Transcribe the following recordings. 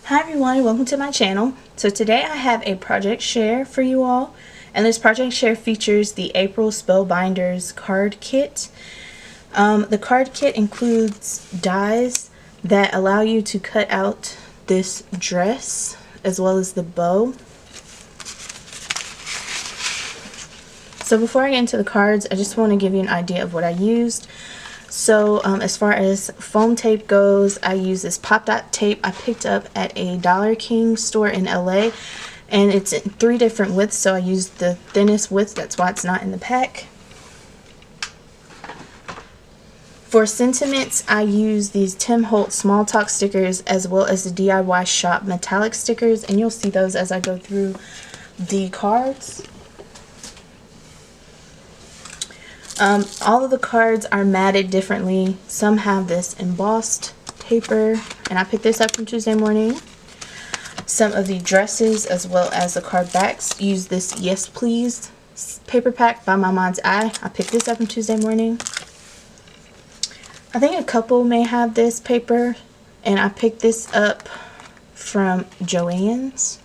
Hi everyone, welcome to my channel. So today I have a project share for you all, and this project share features the April Spellbinders card kit. The card kit includes dies that allow you to cut out this dress as well as the bow. So before I get into the cards, I just want to give you an idea of what I used. So as far as foam tape goes, I use this pop dot tape I picked up at a Dollar King store in LA, and it's in 3 different widths, so I used the thinnest width. That's why it's not in the pack. For sentiments, I use these Tim Holtz Small Talk stickers as well as the DIY Shop metallic stickers, and you'll see those as I go through the cards. All of the cards are matted differently. Some have this embossed paper, and I picked this up from Tuesday Morning. Some of the dresses as well as the card backs use this Yes Please paper pack by My Mind's Eye. I picked this up from Tuesday Morning. I think a couple may have this paper, and I picked this up from Joann's.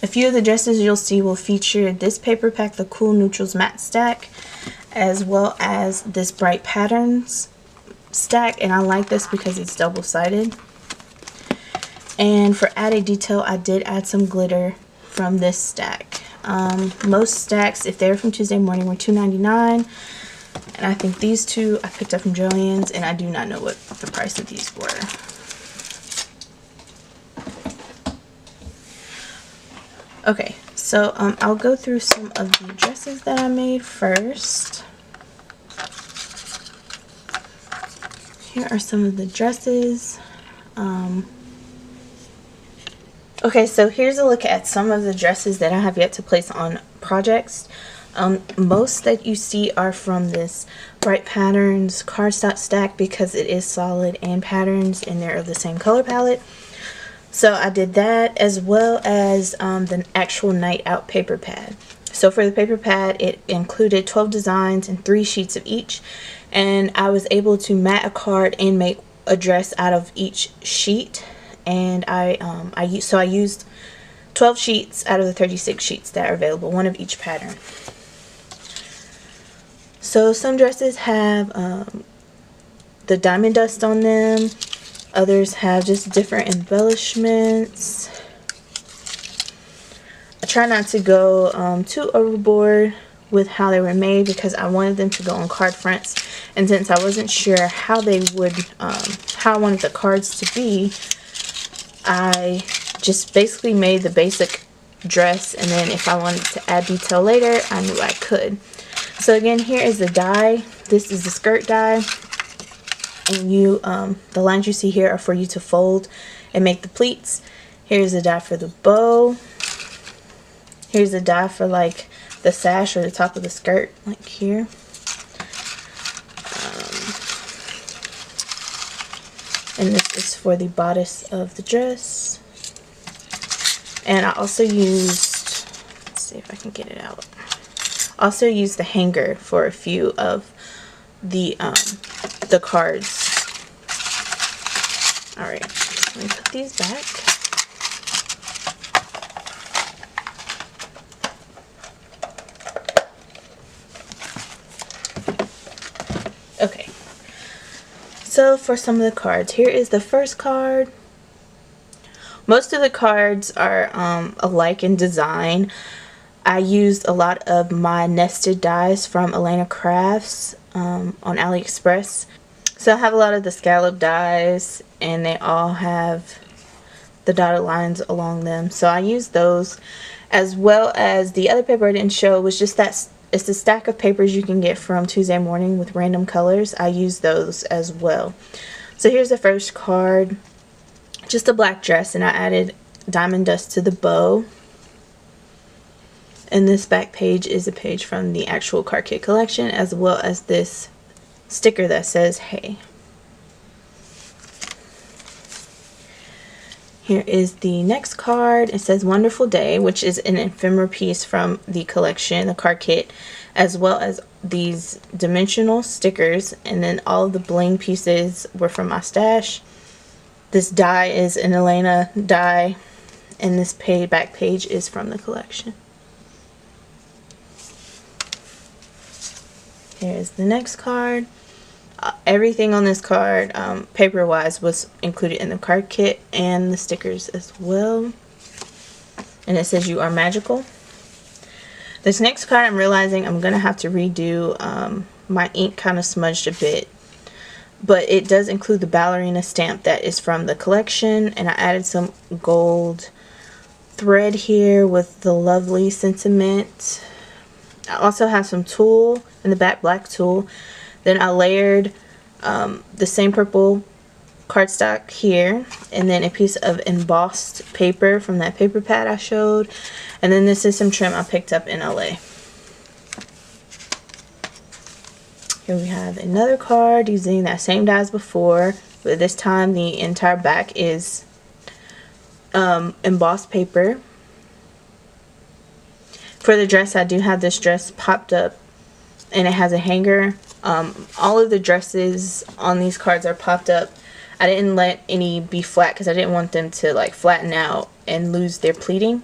A few of the dresses you'll see will feature this paper pack, the Cool Neutrals Matte Stack, as well as this Bright Patterns stack, and I like this because it's double-sided. And for added detail, I did add some glitter from this stack. Most stacks, if they're from Tuesday Morning, were $2.99, and I think these two I picked up from Joann's, and I do not know what the price of these were. Okay, so I'll go through some of the dresses that I made first. Here are some of the dresses. Okay, so here's a look at some of the dresses that I have yet to place on projects. Most that you see are from this Bright Patterns cardstock stack because it is solid and patterns, and they're of the same color palette. So I did that, as well as the actual Night Out paper pad. So for the paper pad, it included 12 designs and 3 sheets of each, and I was able to mat a card and make a dress out of each sheet. And I used 12 sheets out of the 36 sheets that are available, 1 of each pattern. So some dresses have the diamond dust on them. Others have just different embellishments. I try not to go too overboard with how they were made because I wanted them to go on card fronts, and since I wasn't sure how they would, how I wanted the cards to be, I just basically made the basic dress, and then if I wanted to add detail later, I knew I could. So again, here is the die. This is the skirt die. And the lines you see here are for you to fold and make the pleats. Here's the die for the bow. Here's the die for like the sash or the top of the skirt, like here. And this is for the bodice of the dress. And I also used, let's see if I can get it out. Also used the hanger for a few of the cards. Alright, let me put these back. Okay, so for some of the cards, here is the first card. Most of the cards are alike in design. I used a lot of my nested dies from Elena Crafts on AliExpress. So I have a lot of the scallop dies, and they all have the dotted lines along them. So I used those, as well as the other paper I didn't show was just that. It's the stack of papers you can get from Tuesday Morning with random colors. I used those as well. So here's the first card. Just a black dress, and I added diamond dust to the bow. And this back page is a page from the actual card kit collection, as well as this sticker that says hey. Here is the next card. It says Wonderful Day, which is an ephemera piece from the collection, the card kit, as well as these dimensional stickers, and then all of the bling pieces were from my stash. This die is an Elena die, and this back page is from the collection. Here's the next card. Everything on this card, paper wise, was included in the card kit, and the stickers as well. And it says, "You are magical." This next card, I'm realizing I'm gonna have to redo. My ink kind of smudged a bit, but it does include the ballerina stamp that is from the collection, and I added some gold thread here with the lovely sentiment. I also have some tulle in the back, black tulle. Then I layered the same purple cardstock here, and then a piece of embossed paper from that paper pad I showed, and then this is some trim I picked up in LA. Here we have another card using that same die as before, but this time the entire back is embossed paper. For the dress, I do have this dress popped up, and it has a hanger. All of the dresses on these cards are popped up. I didn't let any be flat because I didn't want them to like flatten out and lose their pleating.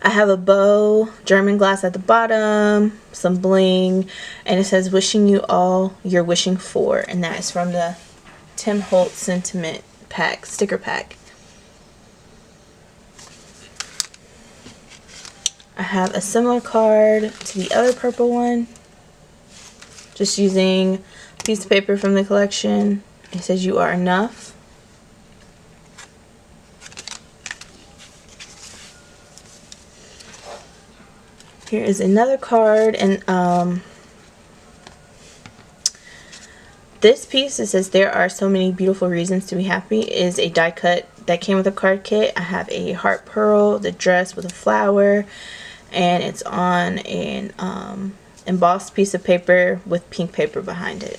I have a bow, German glass at the bottom, some bling, and it says, "Wishing you all you're wishing for," and that is from the Tim Holtz Sentiment pack, sticker pack. I have a similar card to the other purple one, just using a piece of paper from the collection. It says, "You are enough." Here is another card, and this piece, it says, "There are so many beautiful reasons to be happy," is a die cut that came with a card kit. I have a heart pearl, the dress with a flower, and it's on an embossed piece of paper with pink paper behind it.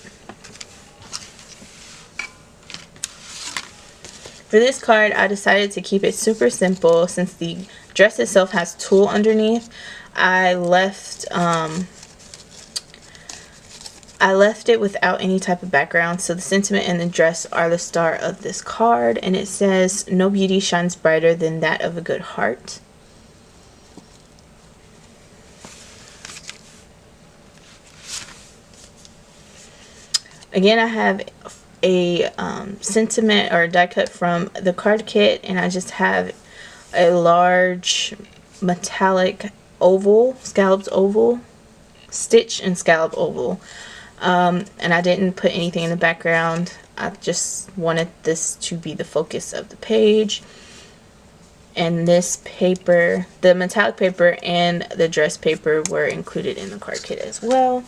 For this card, I decided to keep it super simple since the dress itself has tulle underneath. I left it without any type of background, so the sentiment and the dress are the star of this card, and it says, "No beauty shines brighter than that of a good heart." Again, I have a sentiment or die cut from the card kit, and I just have a large metallic oval, scalloped oval, stitch and scallop oval, and I didn't put anything in the background. I just wanted this to be the focus of the page. And this paper, the metallic paper and the dress paper, were included in the card kit as well.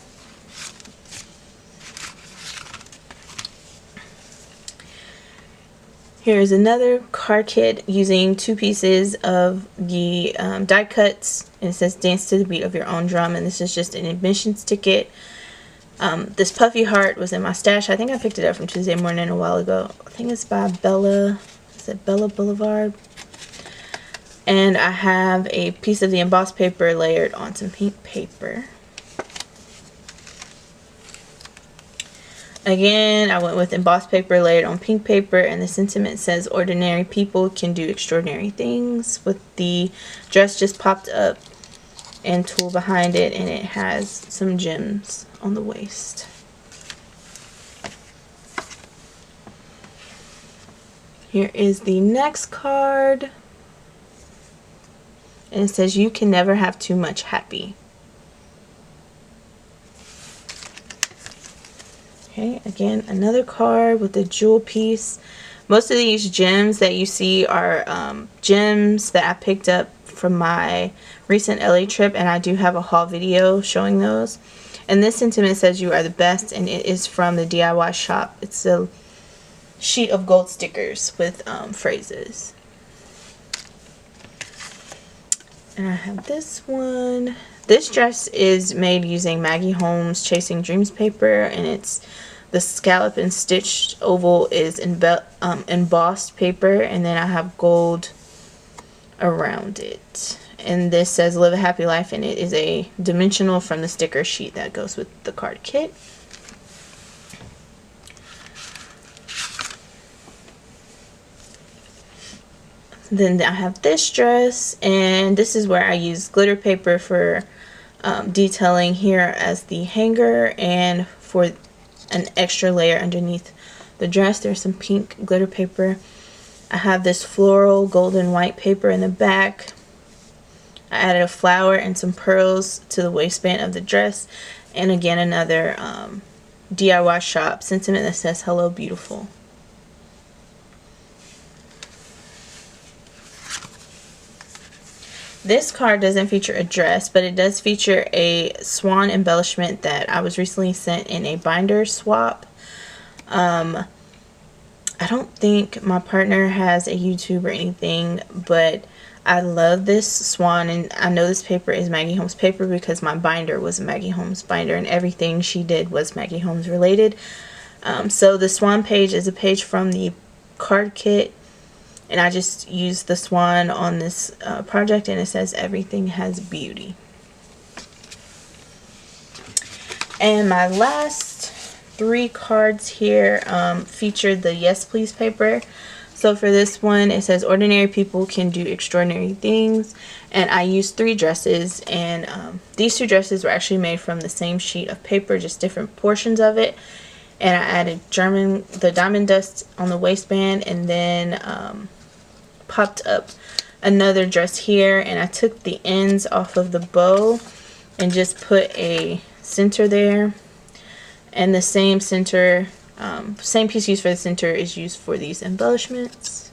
Here's another card kit using two pieces of the die cuts, and it says, "Dance to the beat of your own drum," and this is just an admissions ticket. This puffy heart was in my stash. I think I picked it up from Tuesday Morning a while ago. I think it's by Bella. Is it Bella Boulevard? And I have a piece of the embossed paper layered on some pink paper. Again, I went with embossed paper layered on pink paper, and the sentiment says, "Ordinary people can do extraordinary things," with the dress just popped up and tulle behind it, and it has some gems on the waist. Here is the next card, and it says, "You can never have too much happy." Okay, again, another card with a jewel piece. Most of these gems that you see are gems that I picked up from my recent LA trip, and I do have a haul video showing those. And this sentiment says, "You are the best," and it is from the DIY shop. It's a sheet of gold stickers with phrases. And I have this one. This dress is made using Maggie Holmes Chasing Dreams paper, and it's the scallop and stitched oval is embossed paper, and then I have gold around it. and this says live a happy life, and it is a dimensional from the sticker sheet that goes with the card kit. Then I have this dress, and this is where I use glitter paper for detailing here as the hanger, and for an extra layer underneath the dress there's some pink glitter paper. I have this floral golden white paper in the back. I added a flower and some pearls to the waistband of the dress, and again another DIY shop sentiment that says hello beautiful. This card doesn't feature a dress, but it does feature a swan embellishment that I was recently sent in a binder swap. I don't think my partner has a YouTube or anything, but I love this swan, and I know this paper is Maggie Holmes paper because my binder was a Maggie Holmes binder and everything she did was Maggie Holmes related. So the swan page is a page from the card kit, and I just used the swan on this project, and it says everything has beauty. And my last 3 cards here featured the Yes Please paper. So for this one it says ordinary people can do extraordinary things, and I used 3 dresses, and these 2 dresses were actually made from the same sheet of paper, just different portions of it. And I added the diamond dust on the waistband, and then popped up another dress here, and I took the ends off of the bow and just put a center there, and the same center, same piece used for the center is used for these embellishments.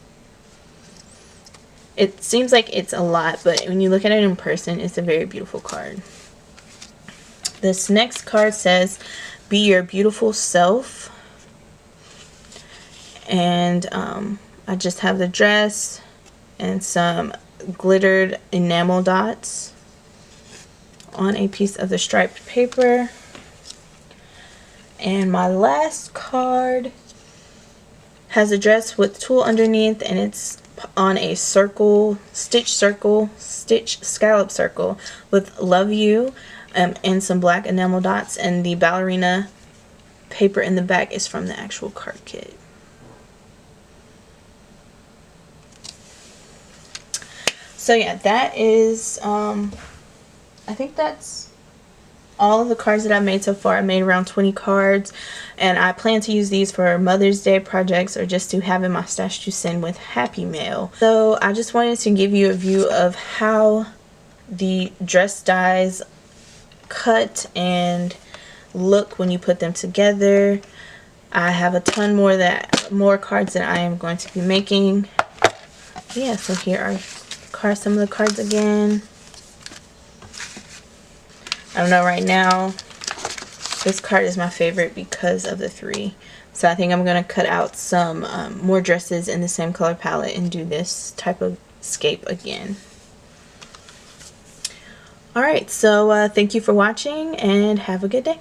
It seems like it's a lot, but when you look at it in person, it's a very beautiful card. This next card says be your beautiful self, and I just have the dress and some glittered enamel dots on a piece of the striped paper. And my last card has a dress with tulle underneath, and it's on a circle, stitch scallop circle with love you, and some black enamel dots, and the ballerina paper in the back is from the actual card kit. So yeah, that is, I think that's all of the cards that I've made so far. I made around 20 cards, and I plan to use these for Mother's Day projects or just to have in my stash to send with Happy Mail. So I just wanted to give you a view of how the dress dies cut and look when you put them together. I have a ton more cards that I am going to be making. Yeah, so here are some of the cards again. I don't know, right now this card is my favorite because of the 3. So I think I'm going to cut out some more dresses in the same color palette and do this type of scape again. Alright, so thank you for watching and have a good day.